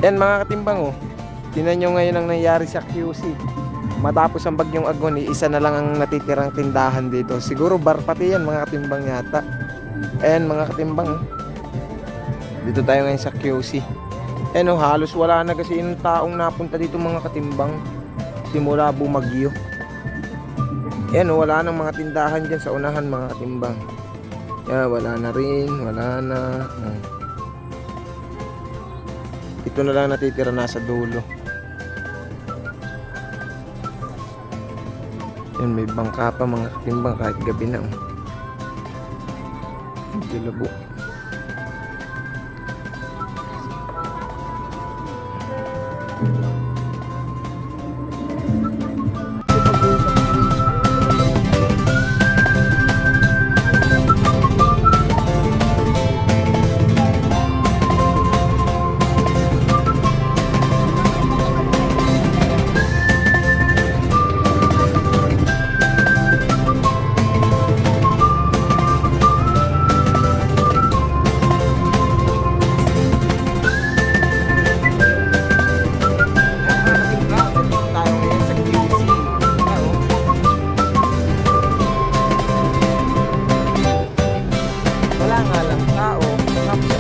Yan mga katimbang oh. Tingnan nyo ngayon ang nangyari sa QC. Matapos ang bagyong Agoni, isa na lang ang natitirang tindahan dito. Siguro bar pati yan mga katimbang yata. Ayan mga katimbang oh. Dito tayo ngayon sa QC. Ayan oh, halos wala na kasi yung taong napunta dito mga katimbang simula bumagyo. Ayan oh, wala nang mga tindahan dyan sa unahan mga katimbang. Yeah, wala na rin, wala na. Ito na lang natitira nasa dulo. Yan, may bangka pa mga katimbang kahit gabi na. Dilabo. Wala nga lang tao. Tapos